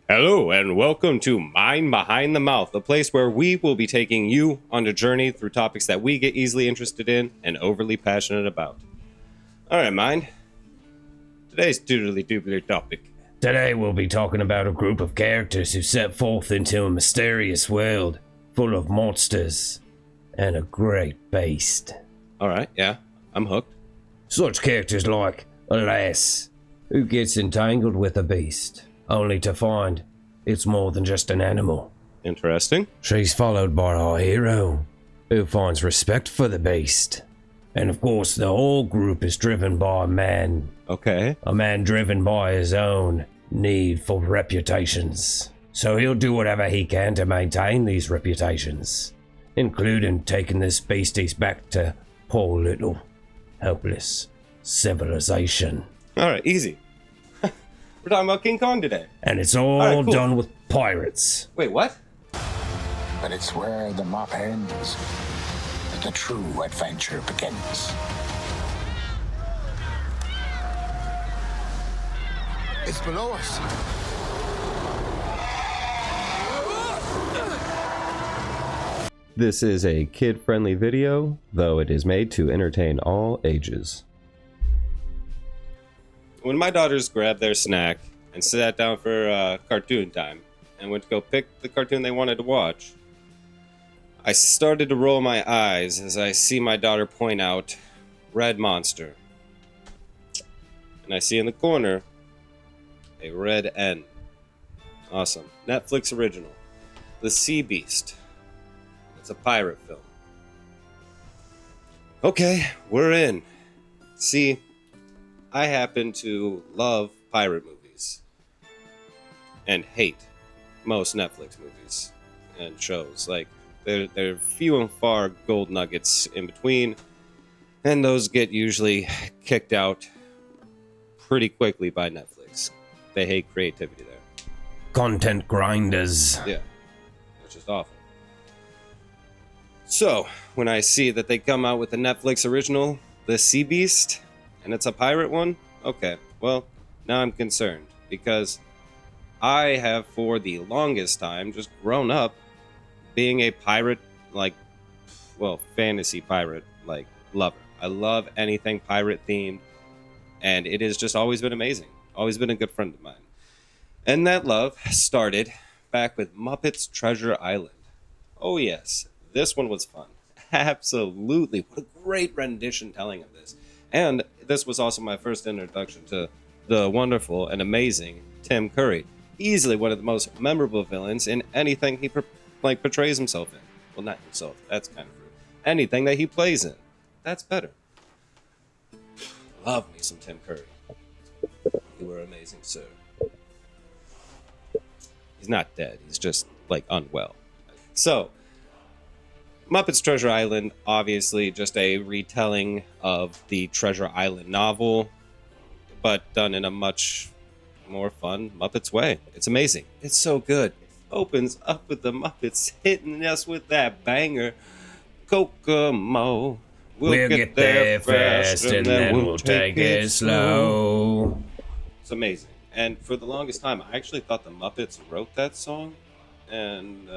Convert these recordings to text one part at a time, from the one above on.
Hello, and welcome to Mind Behind the Mouth, a place where we will be taking you on a journey through topics that we get easily interested in and overly passionate about. All right, Mind. Today's doodly topic. Today we'll be talking about a group of characters who set forth into a mysterious world full of monsters and a great beast. All right, yeah, I'm hooked. Such characters like a lass who gets entangled with a beast, only to find it's more than just an animal. Interesting. She's followed by our hero, who finds respect for the beast. And of course, the whole group is driven by a man. Okay. A man driven by his own need for reputations. So he'll do whatever he can to maintain these reputations, including taking this beasties back to poor little, helpless civilization. All right, easy. We're talking about King Kong today. And it's all right, cool. done with pirates. Wait, what? But it's where the mop ends that the true adventure begins. It's below us. This is a kid-friendly video, though it is made to entertain all ages. When my daughters grabbed their snack and sat down for cartoon time and went to go pick the cartoon they wanted to watch, I started to roll my eyes as I see my daughter point out Red Monster. And I see in the corner a red N. Awesome. Netflix original. The Sea Beast. It's a pirate film. Okay, we're in. See, I happen to love pirate movies and hate most Netflix movies and shows. Like, there are few and far gold nuggets in between, and those get usually kicked out pretty quickly by Netflix. They hate creativity there. Content grinders. Yeah, it's just awful. So, when I see that they come out with a Netflix original, The Sea Beast, and it's a pirate one, okay, well, now I'm concerned, because I have for the longest time just grown up being a pirate, fantasy pirate, lover. I love anything pirate themed, and it has just always been amazing. Always been a good friend of mine. And that love started back with Muppets Treasure Island. Oh yes, this one was fun. Absolutely. What a great rendition telling of this. And this was also my first introduction to the wonderful and amazing Tim Curry. Easily one of the most memorable villains in anything he portrays himself in. Well, not himself. That's kind of rude. Anything that he plays in. That's better. Love me some Tim Curry. You were amazing, sir. He's not dead. He's just, unwell. So, Muppets Treasure Island, obviously just a retelling of the Treasure Island novel, but done in a much more fun Muppets way. It's amazing. It's so good. It opens up with the Muppets hitting us with that banger. Kokomo. We'll get there fast and then we'll take it slow. It's amazing. And for the longest time, I actually thought the Muppets wrote that song, and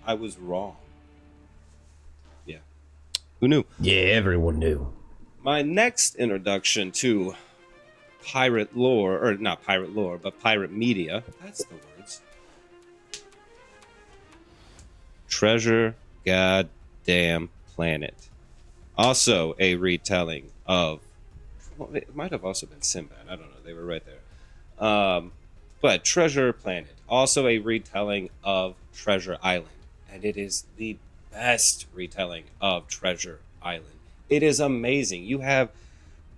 I was wrong. Yeah. Who knew? Yeah, everyone knew. My next introduction to pirate lore, or not pirate lore, but pirate media, that's the words. Treasure Goddamn Planet. Also a retelling of, well, it might have also been Sinbad. I don't know. They were right there. But Treasure Planet, also a retelling of Treasure Island. And it is the best retelling of Treasure Island. It is amazing. You have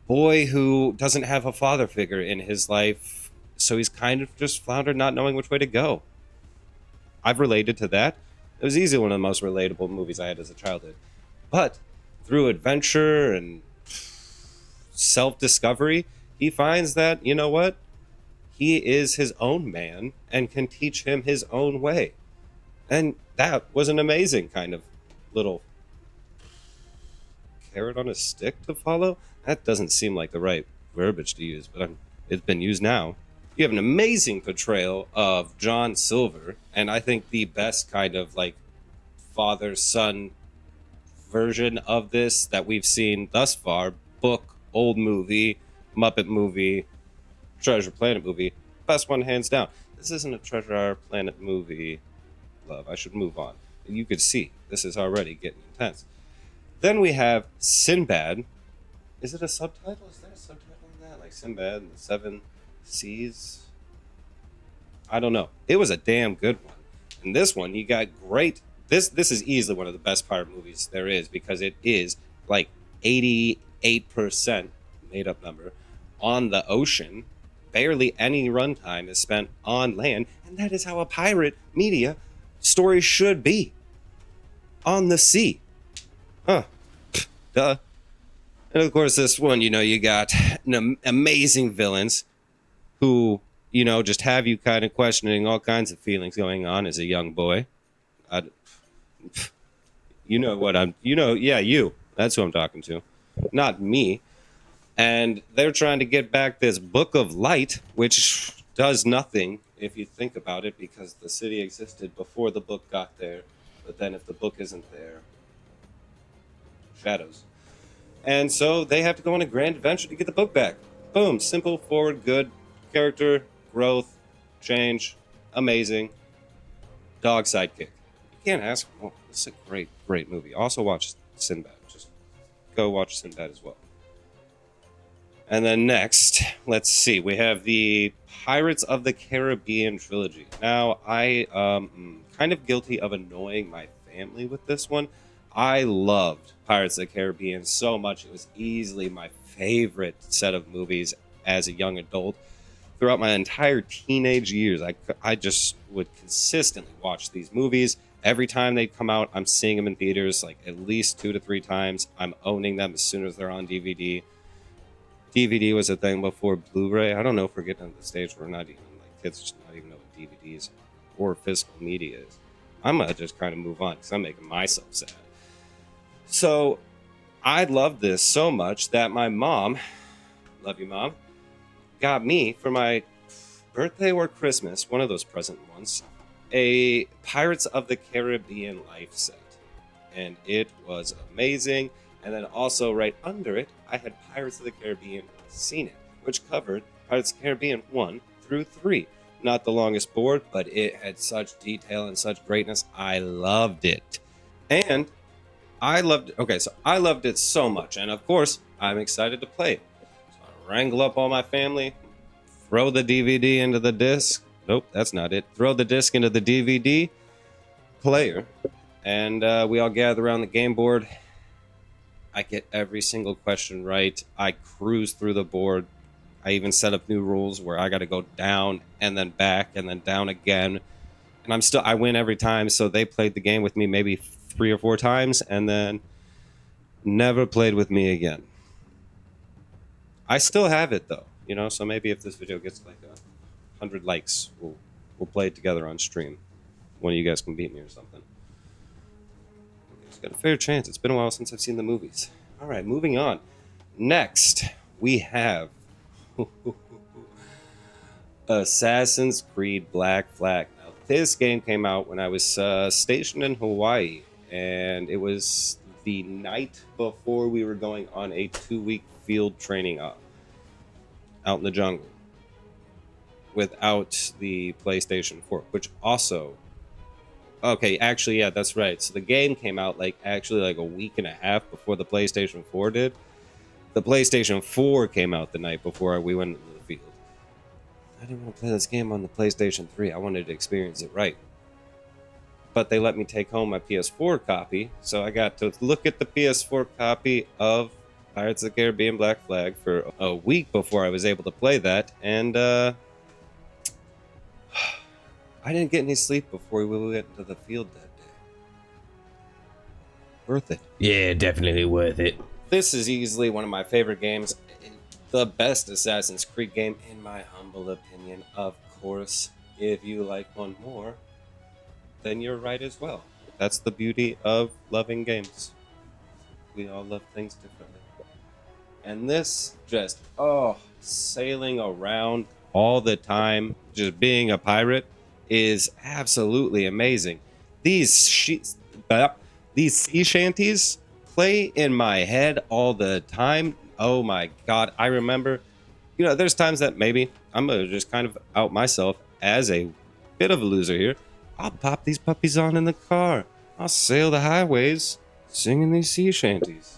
boy who doesn't have a father figure in his life, so he's kind of just floundered, not knowing which way to go. I've related to that. It was easily one of the most relatable movies I had as a childhood. But through adventure and self-discovery, he finds that, you know what? He is his own man and can teach him his own way. And that was an amazing kind of little carrot on a stick to follow. That doesn't seem like the right verbiage to use, but it's been used now. You have an amazing portrayal of John Silver, and I think the best kind of like father-son version of this that we've seen thus far. Book, old movie, Muppet movie, Treasure Planet movie. Best one hands down. This isn't a Treasure Planet movie, love. I should move on. You could see this is already getting intense. Then we have Sinbad. Is it a subtitle? Is there a subtitle in that? Like Sinbad and the Seven Seas? I don't know. It was a damn good one. And this one, you got great. This is easily one of the best pirate movies there is because it is like 88% made up number on the ocean. Barely any runtime is spent on land, and that is how a pirate media story should be. On the sea. Huh. Duh. And of course, this one, you got amazing villains who, just have you kind of questioning all kinds of feelings going on as a young boy. You. That's who I'm talking to. Not me. And they're trying to get back this Book of Light, which does nothing if you think about it, because the city existed before the book got there. But then if the book isn't there, shadows. And so they have to go on a grand adventure to get the book back. Boom. Simple, forward, good. Character, growth, change. Amazing. Dog sidekick. You can't ask for more. This is a great, great movie. Also watch Sinbad. Just go watch Sinbad as well. And then next, let's see. We have the Pirates of the Caribbean trilogy. Now, I kind of guilty of annoying my family with this one. I loved Pirates of the Caribbean so much. It was easily my favorite set of movies as a young adult. Throughout my entire teenage years, I just would consistently watch these movies. Every time they come out, I'm seeing them in theaters like at least 2 to 3 times. I'm owning them as soon as they're on DVD. DVD was a thing before Blu-ray. I don't know if we're getting to the stage where we're not even, like, kids just not even know what DVDs or physical media is. I'm going to just kind of move on because I'm making myself sad. So I loved this so much that my mom, love you, Mom, got me for my birthday or Christmas, one of those present ones, a Pirates of the Caribbean life set. And it was amazing. And then also right under it, I had Pirates of the Caribbean Seen It, which covered Pirates of the Caribbean 1 through 3. Not the longest board, but it had such detail and such greatness. I loved it. And I loved it so much. And of course, I'm excited to play it. So I wrangle up all my family, throw the DVD into the disc. Nope, that's not it. Throw the disc into the DVD player. And we all gather around the game board. I get every single question right. I cruise through the board. I even set up new rules where I got to go down and then back and then down again. And I win every time. So they played the game with me maybe 3 or 4 times and then never played with me again. I still have it though, so maybe if this video gets like 100 likes, we'll play it together on stream. One of you guys can beat me or something. Got a fair chance. It's been a while since I've seen the movies. All right, moving on. Next, we have Assassin's Creed Black Flag. Now, this game came out when I was stationed in Hawaii, and it was the night before we were going on a 2-week field training out in the jungle without the PlayStation 4, which also... Okay, actually, yeah, that's right. So the game came out like a week and a half before the PlayStation 4 did. The PlayStation 4 came out the night before we went into the field. I didn't want to play this game on the PlayStation 3. I wanted to experience it right. But they let me take home my PS4 copy, so I got to look at the PS4 copy of Pirates of the Caribbean Black Flag for a week before I was able to play that, and I didn't get any sleep before we went into the field that day. Worth it. Yeah, definitely worth it. This is easily one of my favorite games. The best Assassin's Creed game, in my humble opinion. Of course, if you like one more, then you're right as well. That's the beauty of loving games. We all love things differently. And this just, sailing around all the time. Just being a pirate is absolutely amazing. These these sea shanties play in my head all the time. Oh my god, I remember, there's times that maybe I'm gonna just kind of out myself as a bit of a loser here. I'll pop these puppies on in the car. I'll sail the highways singing these sea shanties.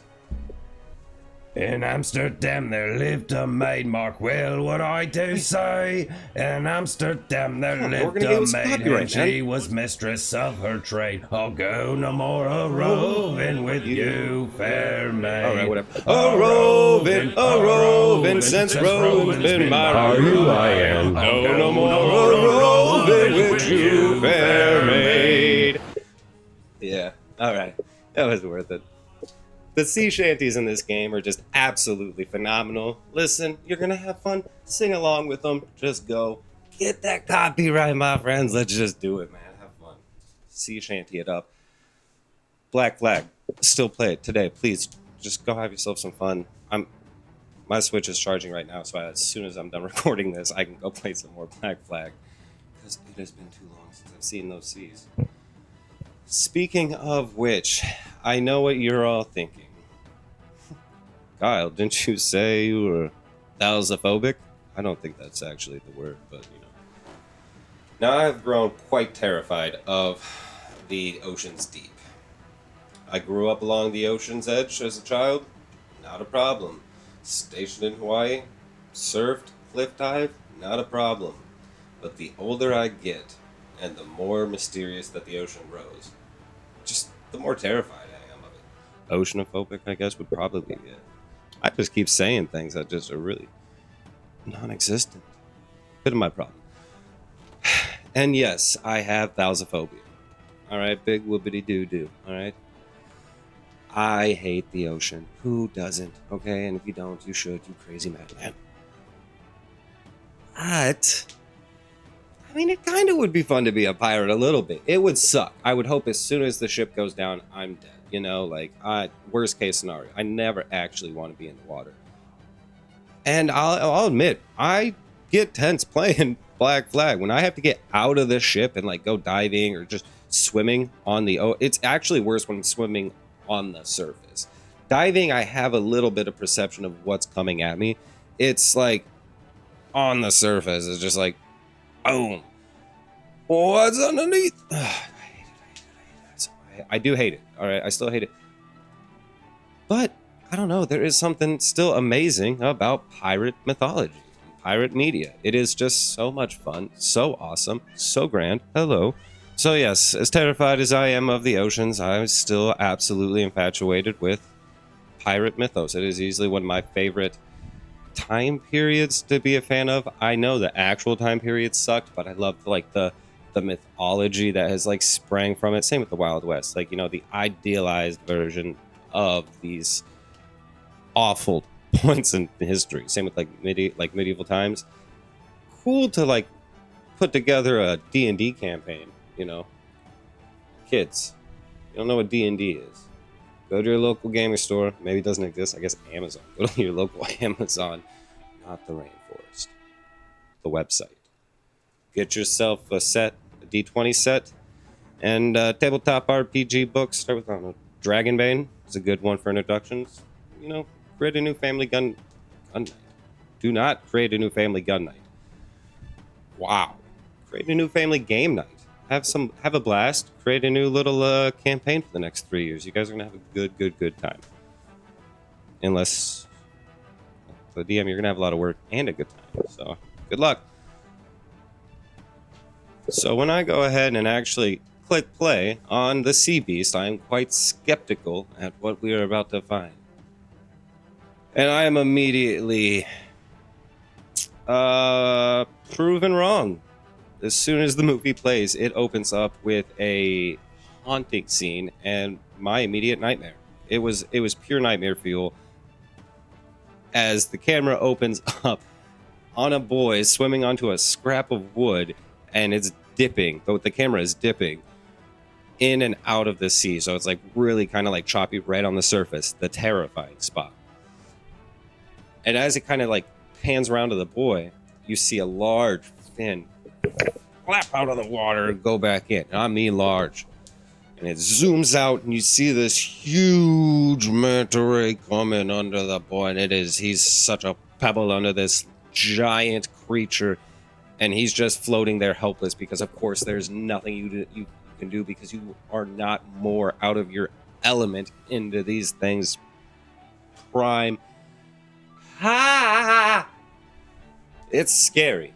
In Amsterdam there lived a maid, mark well what I do say. In Amsterdam there Come on, lived we're gonna get a with some maid, copyright, and she man. was mistress of her trade. I'll go no more a roving with you, fair maid. All right, whatever. A roving, since roving's been my RUIN. No more a roving with you, fair maid. Yeah, all right. That was worth it. The sea shanties in this game are just absolutely phenomenal. Listen, you're going to have fun. Sing along with them. Just go. Get that copyright, my friends. Let's just do it, man. Have fun. Sea shanty it up. Black Flag. Still play it today. Please, just go have yourself some fun. My Switch is charging right now, so as soon as I'm done recording this, I can go play some more Black Flag. Because it has been too long since I've seen those seas. Speaking of which, I know what you're all thinking. Kyle, didn't you say you were thalassophobic? I don't think that's actually the word, but Now I've grown quite terrified of the ocean's deep. I grew up along the ocean's edge as a child. Not a problem. Stationed in Hawaii. Surfed, cliff dive. Not a problem. But the older I get, and the more mysterious that the ocean grows, just the more terrified I am of it. Oceanophobic, I guess, would probably be it. I just keep saying things that just are really non-existent. Bit of my problem. And yes, I have thalassophobia. All right, big whoopity doo doo. All right. I hate the ocean. Who doesn't? Okay, and if you don't, you should. You crazy madman. But I mean, it kind of would be fun to be a pirate a little bit. It would suck. I would hope as soon as the ship goes down, I'm dead. Worst case scenario. I never actually want to be in the water. And I'll admit, I get tense playing Black Flag. When I have to get out of the ship and go diving or just swimming on it's actually worse when I'm swimming on the surface. Diving, I have a little bit of perception of what's coming at me. It's on the surface. It's just boom. What's underneath? I hate it. I do hate it. All right, I still hate it. But I don't know. There is something still amazing about pirate mythology, pirate media. It is just so much fun, so awesome, so grand. Hello. So yes, as terrified as I am of the oceans, I'm still absolutely infatuated with pirate mythos. It is easily one of my favorite time periods to be a fan of. I know the actual time period sucked, but I loved the mythology that has sprang from it. Same with the Wild West, the idealized version of these awful points in history. Same with medieval times. Cool to put together a D&D campaign. Kids, you don't know what D&D is. Go to your local gaming store. Maybe it doesn't exist. I guess Amazon. Go to your local Amazon, not the rainforest. The website. Get yourself a set, a D20 set, and tabletop RPG books. Start with, I don't know, Dragonbane is a good one for introductions. Create a new family gun night. Do not create a new family gun night. Wow. Create a new family game night. Have a blast. Create a new little campaign for the next 3 years. You guys are gonna have a good time. Unless the DM, you're gonna have a lot of work and a good time. So good luck. So when I go ahead and actually click play on the Sea Beast, I am quite skeptical at what we are about to find. And I am immediately proven wrong. As soon as the movie plays, it opens up with a haunting scene and my immediate nightmare. It was pure nightmare fuel as the camera opens up on a boy swimming onto a scrap of wood and it's dipping, but the camera is dipping in and out of the sea. So it's really kind of choppy right on the surface, the terrifying spot. And as it kind of pans around to the boy, you see a large fin flap out of the water and go back in. And I mean large. And it zooms out, and you see this huge manta ray coming under the boy. And he's such a pebble under this giant creature. And he's just floating there helpless because, of course, there's nothing you can do because you are not more out of your element into these things. Prime. Ha! It's scary.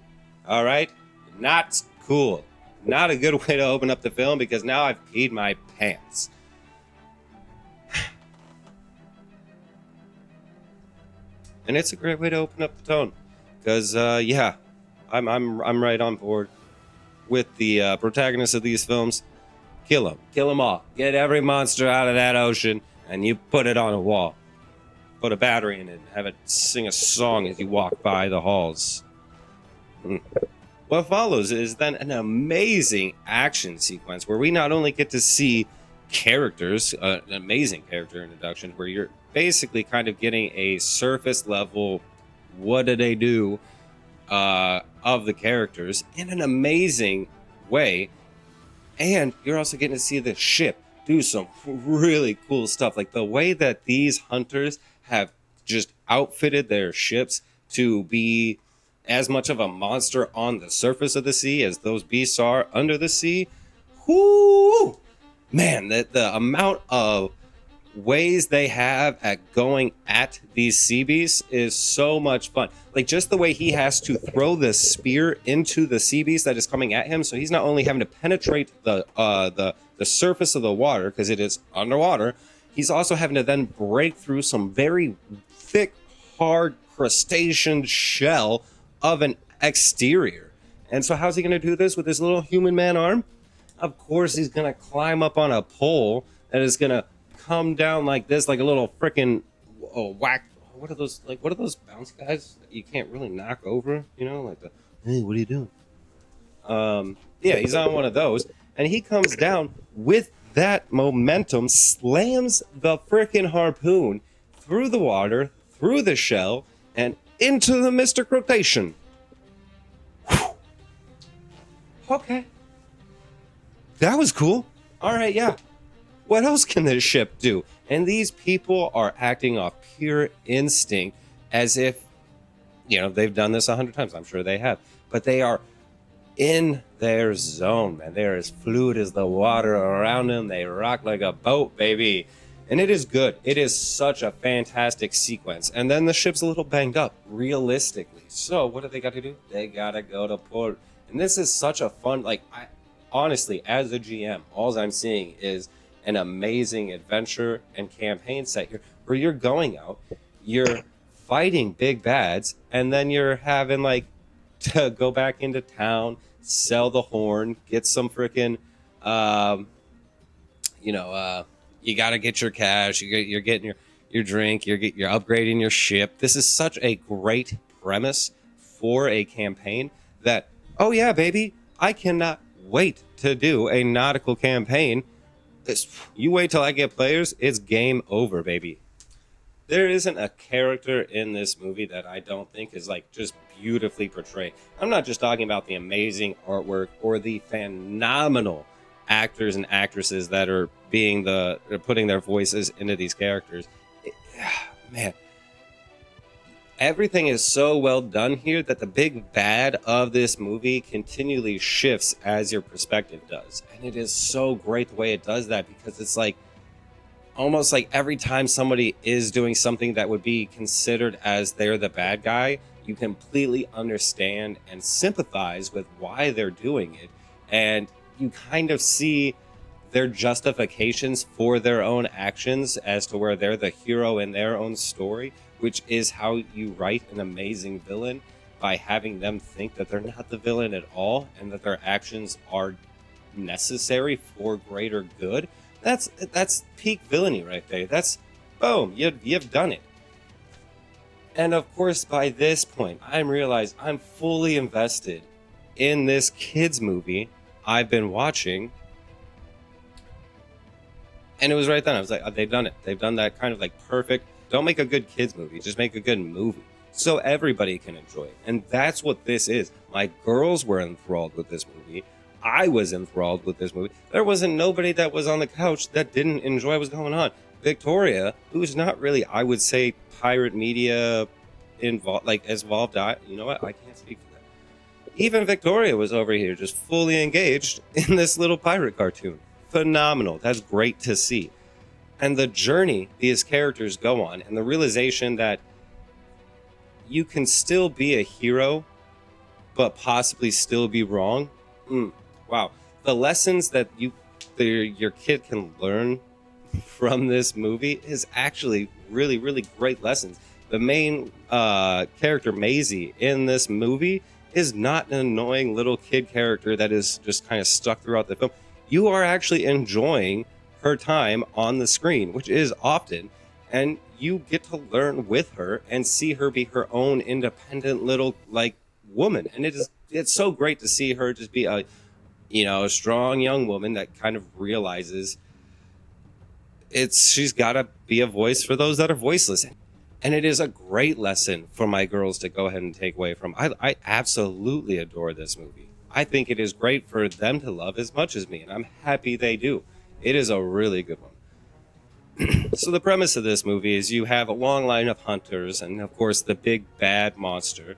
All right? Not cool. Not a good way to open up the film because now I've peed my pants. And it's a great way to open up the tone because, yeah, I'm right on board with the protagonists of these films. Kill them all. Get every monster out of that ocean, and you put it on a wall. Put a battery in it and have it sing a song as you walk by the halls. What follows is then an amazing action sequence where we not only get to see characters, an amazing character introduction, where you're basically kind of getting a surface level, what do they do, of the characters in an amazing way. And you're also getting to see the ship do some really cool stuff. Like the way that these hunters have just outfitted their ships to be as much of a monster on the surface of the sea as those beasts are under the sea. Whoo! Man, the amount of ways they have at going at these sea beasts is so much fun. Like just the way he has to throw the spear into the sea beast that is coming at him, so he's not only having to penetrate the surface of the water because it is underwater, he's also having to then break through some very thick, hard crustacean shell of an exterior. And so how's he going to do this with his little human man arm? Of course he's going to climb up on a pole that is going to come down like this, like a little freaking whack. What are those bounce guys that you can't really knock over? You know, like the, hey, what are you doing? Yeah, he's on one of those, and he comes down with that momentum, slams the freaking harpoon through the water, through the shell, and into the Mystic Rotation. Whew. Okay. That was cool. All right, yeah. What else can this ship do? And these people are acting off pure instinct as if, you know, they've done this 100 times. I'm sure they have. But they are in their zone, man. They're as fluid as the water around them. They rock like a boat, baby. And it is good. It is such a fantastic sequence. And then the ship's a little banged up, realistically. So what do they got to do? They got to go to port. And this is such a fun, like, honestly, as a GM, all I'm seeing is an amazing adventure and campaign set here where you're going out, you're fighting big bads, and then you're having like to go back into town, sell the horn, get some freaking, you got to get your cash, you're getting your drink, you're upgrading your ship. This is such a great premise for a campaign that, oh yeah, baby, I cannot wait to do a nautical campaign. You wait till I get players, it's game over, baby. There isn't a character in this movie that I don't think is like just beautifully portrayed. I'm not just talking about the amazing artwork or the phenomenal actors and actresses that are putting their voices into these characters. Man, everything is so well done here that the big bad of this movie continually shifts as your perspective does. And it is so great the way it does that, because it's like almost like every time somebody is doing something that would be considered as they're the bad guy, you completely understand and sympathize with why they're doing it. And you kind of see their justifications for their own actions as to where they're the hero in their own story, which is how you write an amazing villain, by having them think that they're not the villain at all and that their actions are necessary for greater good. That's peak villainy right there. That's boom, you've done it. And of course, by this point, I'm realized I'm fully invested in this kids movie I've been watching. And it was right then. I was like, oh, they've done it. They've done that kind of like perfect. Don't make a good kids movie. Just make a good movie. so everybody can enjoy it. And that's what this is. My girls were enthralled with this movie. I was enthralled with this movie. There wasn't nobody that was on the couch that didn't enjoy what was going on. Victoria, who's not really, I would say, pirate media involved, like as involved. You know what? I can't speak for that. Even Victoria was over here just fully engaged in this little pirate cartoon. Phenomenal. That's great to see. And the journey these characters go on, and the realization that you can still be a hero, but possibly still be wrong. Wow. The lessons that your kid can learn from this movie is actually really, really great lessons. The main character, Maisie, in this movie is not an annoying little kid character that is just kind of stuck throughout the film. You are actually enjoying her time on the screen, which is often, and you get to learn with her and see her be her own independent little like woman. And it's so great to see her just be a strong young woman that kind of realizes she's got to be a voice for those that are voiceless. And it is a great lesson for my girls to go ahead and take away from. I absolutely adore this movie. I think it is great for them to love as much as me, and I'm happy they do. It is a really good one. So the premise of this movie is you have a long line of hunters, and of course the big bad monster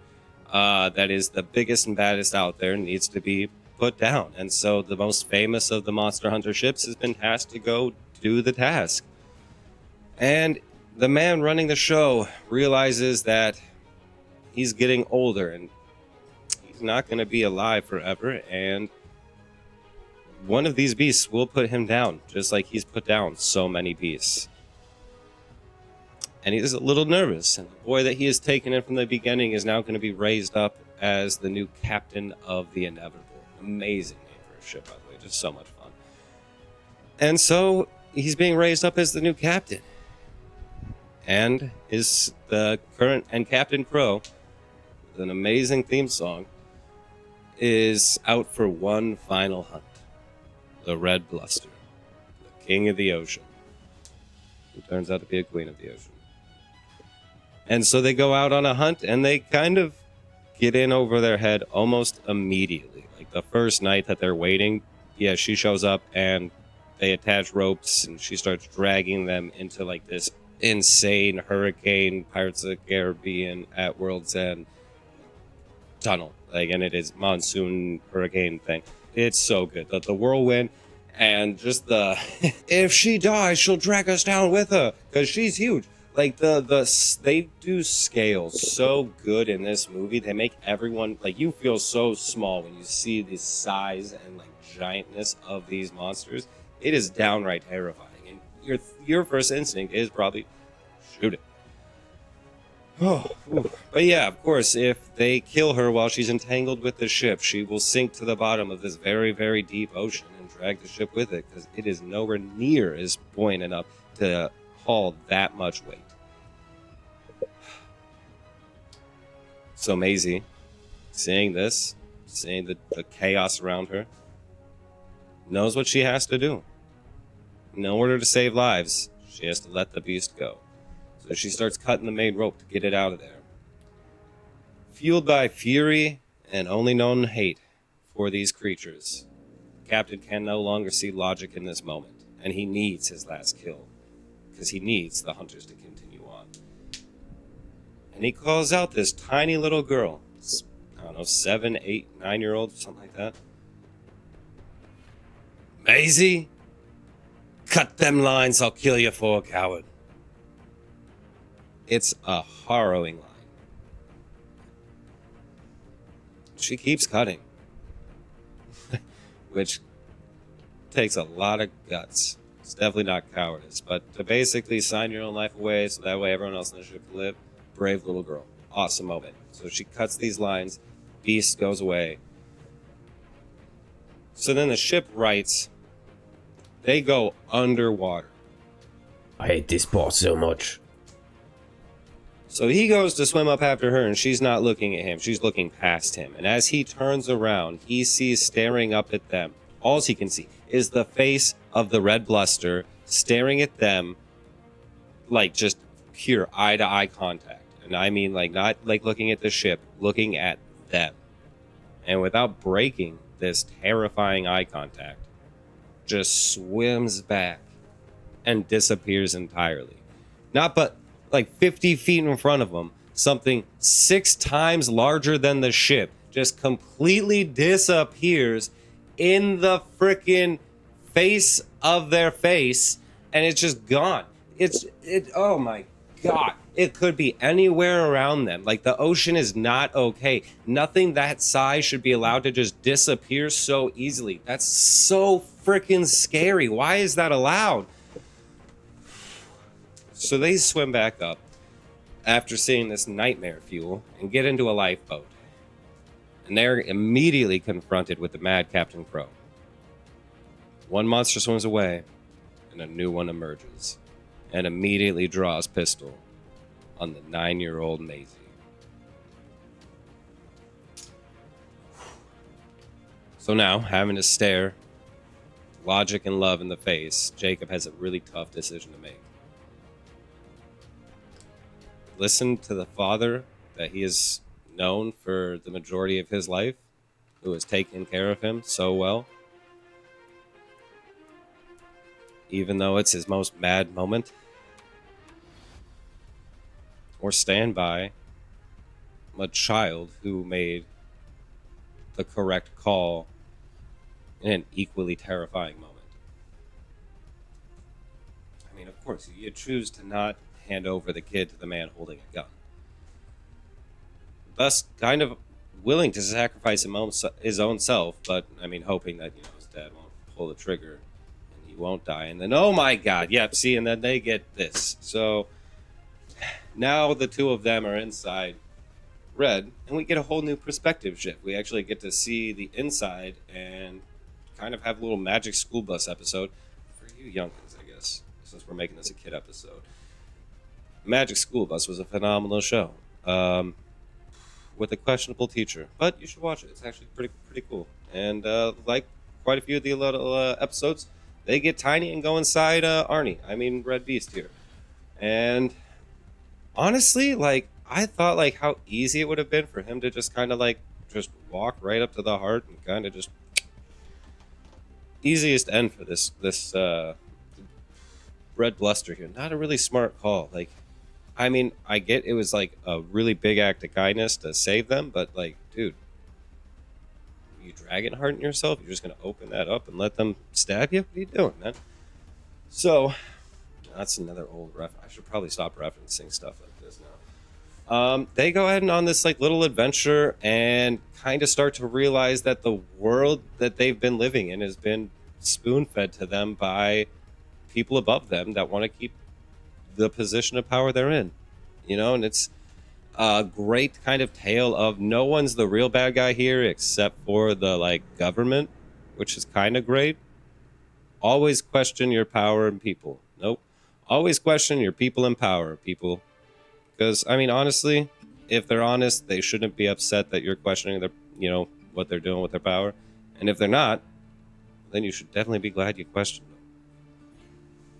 that is the biggest and baddest out there needs to be put down. And so the most famous of the monster hunter ships has been tasked to go do the task. And the man running the show realizes that he's getting older and he's not going to be alive forever, and one of these beasts will put him down, just like he's put down so many beasts. And he's a little nervous, and the boy that he has taken in from the beginning is now going to be raised up as the new captain of the Inevitable. Amazing name for a ship, by the way, just so much fun. And so he's being raised up as the new captain. And the current and Captain Crow, with an amazing theme song, is out for one final hunt. The Red Bluster, the king of the ocean, who turns out to be a queen of the ocean. And so they go out on a hunt, and they kind of get in over their head almost immediately. Like the first night that they're waiting, she shows up, and they attach ropes, and she starts dragging them into like this insane hurricane Pirates of the Caribbean at World's End tunnel, and it is monsoon hurricane thing. It's so good. The whirlwind, and just the if she dies, she'll drag us down with her because she's huge. Like they do scale so good in this movie. They make everyone you feel so small when you see the size and giantness of these monsters. It is downright terrifying. Your first instinct is probably shoot it. But yeah, of course, if they kill her while she's entangled with the ship, she will sink to the bottom of this very, very deep ocean and drag the ship with it because it is nowhere near as buoyant enough to haul that much weight. So Maisie, seeing this, seeing the chaos around her, knows what she has to do. In order to save lives, she has to let the beast go. So she starts cutting the main rope to get it out of there. Fueled by fury and only known hate for these creatures, the captain can no longer see logic in this moment, and he needs his last kill, because he needs the hunters to continue on. And he calls out this tiny little girl, 7, 8, 9-year-old, something like that. Maisie, cut them lines, I'll kill you for a coward. It's a harrowing line. She keeps cutting, which takes a lot of guts. It's definitely not cowardice, but to basically sign your own life away so that way everyone else in the ship can live. Brave little girl. Awesome moment. So she cuts these lines. Beast goes away. So then the ship rights. They go underwater. I hate this part so much. So he goes to swim up after her, and she's not looking at him. She's looking past him. And as he turns around, he sees staring up at them. All he can see is the face of the Red Bluster staring at them like just pure eye-to-eye contact. And I mean, like, not like looking at the ship, looking at them. And without breaking this terrifying eye contact, just swims back and disappears entirely. Not but like 50 feet in front of them, something 6 times larger than the ship just completely disappears in the freaking face of their face, and it's just gone. Oh my god. It could be anywhere around them. Like, the ocean is not okay. Nothing that size should be allowed to just disappear so easily. That's so freaking scary. Why is that allowed? So they swim back up after seeing this nightmare fuel and get into a lifeboat. And they're immediately confronted with the mad Captain Crow. One monster swims away, and a new one emerges, and immediately draws pistol on the 9-year-old Maisie. So now, having to stare logic and love in the face, Jacob has a really tough decision to make. Listen to the father that he has known for the majority of his life, who has taken care of him so well, even though it's his most mad moment, or stand by a child who made the correct call in an equally terrifying moment. I mean, of course, you choose to not hand over the kid to the man holding a gun. Thus, kind of willing to sacrifice his own self, but, I mean, hoping that, his dad won't pull the trigger and he won't die. And then, oh my god, yep, see, and then they get this. So, now the two of them are inside Red, and we get a whole new perspective shift. We actually get to see the inside and kind of have a little Magic School Bus episode for you youngins, I guess, since we're making this a kid episode. Magic School Bus was a phenomenal show, with a questionable teacher, but you should watch it. It's actually pretty cool. And like quite a few of the little episodes, they get tiny and go inside Arnie. I mean, Red Beast here. And honestly, like, I thought like how easy it would have been for him to just kind of like just walk right up to the heart and kind of just easiest end for this Red Bluster here. Not a really smart call. Like, I mean, I get it was like a really big act of kindness to save them, but like, dude, you dragon hearting yourself? You're just gonna open that up and let them stab you? What are you doing, man? So that's another old ref. I should probably stop referencing stuff like this now. They go ahead and on this like little adventure and kind of start to realize that the world that they've been living in has been spoon-fed to them by people above them that want to keep the position of power they're in, and it's a great kind of tale of no one's the real bad guy here except for the like government, which is kind of great. Always question your power and people. Nope. Always question your people and power, people. Because, I mean, honestly, if they're honest, they shouldn't be upset that you're questioning their, what they're doing with their power. And if they're not, then you should definitely be glad you questioned them.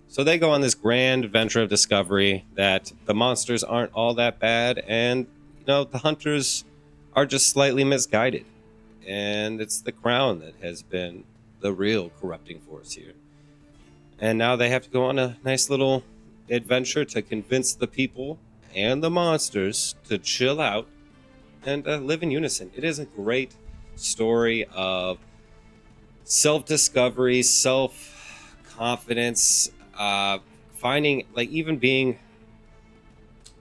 So they go on this grand adventure of discovery that the monsters aren't all that bad, and, the hunters are just slightly misguided. And it's the crown that has been the real corrupting force here. And now they have to go on a nice little adventure to convince the people and the monsters to chill out and live in unison. It is a great story of self-discovery, self-confidence, finding, like, even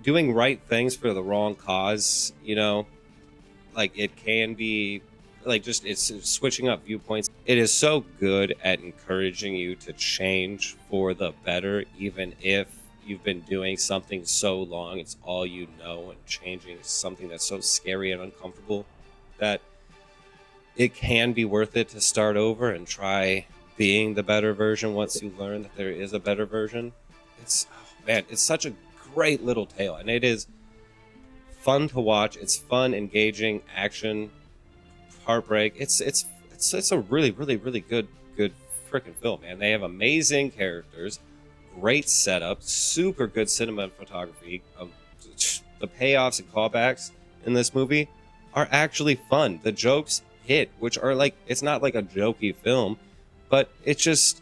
doing right things for the wrong cause, like it can be like just it's switching up viewpoints. It is so good at encouraging you to change for the better, even if you've been doing something so long it's all you know, and changing something that's so scary and uncomfortable that it can be worth it to start over and try being the better version once you learn that there is a better version. It's such a great little tale, and it is fun to watch. It's fun, engaging, action, heartbreak. It's a really good freaking film, man. They have amazing characters, great setup, super good cinematography, the payoffs and callbacks in this movie are actually fun. The jokes hit, which are like, it's not like a jokey film, but it's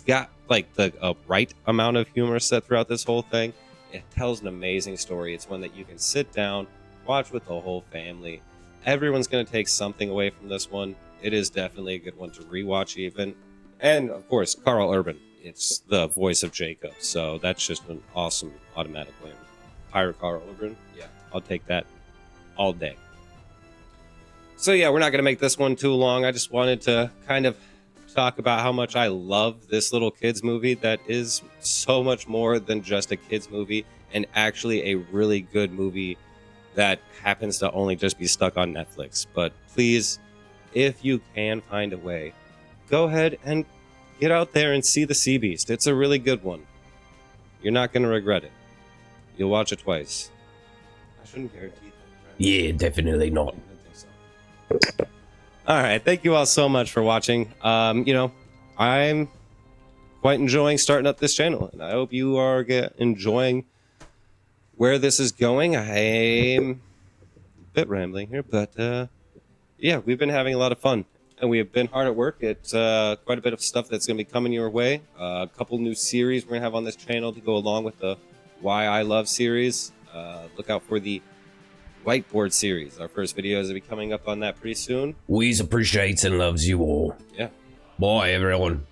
got like a right amount of humor set throughout this whole thing. It tells an amazing story. It's one that you can sit down, watch with the whole family. Everyone's going to take something away from this one. It is definitely a good one to rewatch even. And of course, Carl Urban. It's the voice of Jacob. So that's just an awesome automatic win. Pirate Carl Urban. Yeah, I'll take that all day. So yeah, we're not going to make this one too long. I just wanted to kind of talk about how much I love this little kids movie that is so much more than just a kids movie, and actually a really good movie that happens to only just be stuck on Netflix. But please, if you can find a way, go ahead and get out there and see The Sea Beast. It's a really good one. You're not going to regret it. You'll watch it twice. I shouldn't guarantee that. Right? Yeah, definitely not. I don't think so. All right, thank you all so much for watching. I'm quite enjoying starting up this channel, and I hope you are enjoying where this is going. I'm a bit rambling here, but yeah, we've been having a lot of fun, and we have been hard at work. It's quite a bit of stuff that's going to be coming your way. A couple new series we're going to have on this channel to go along with the Why I Love series. Look out for the Whiteboard series. Our first videos will be coming up on that pretty soon. We appreciates and loves you all. Yeah. Bye, everyone.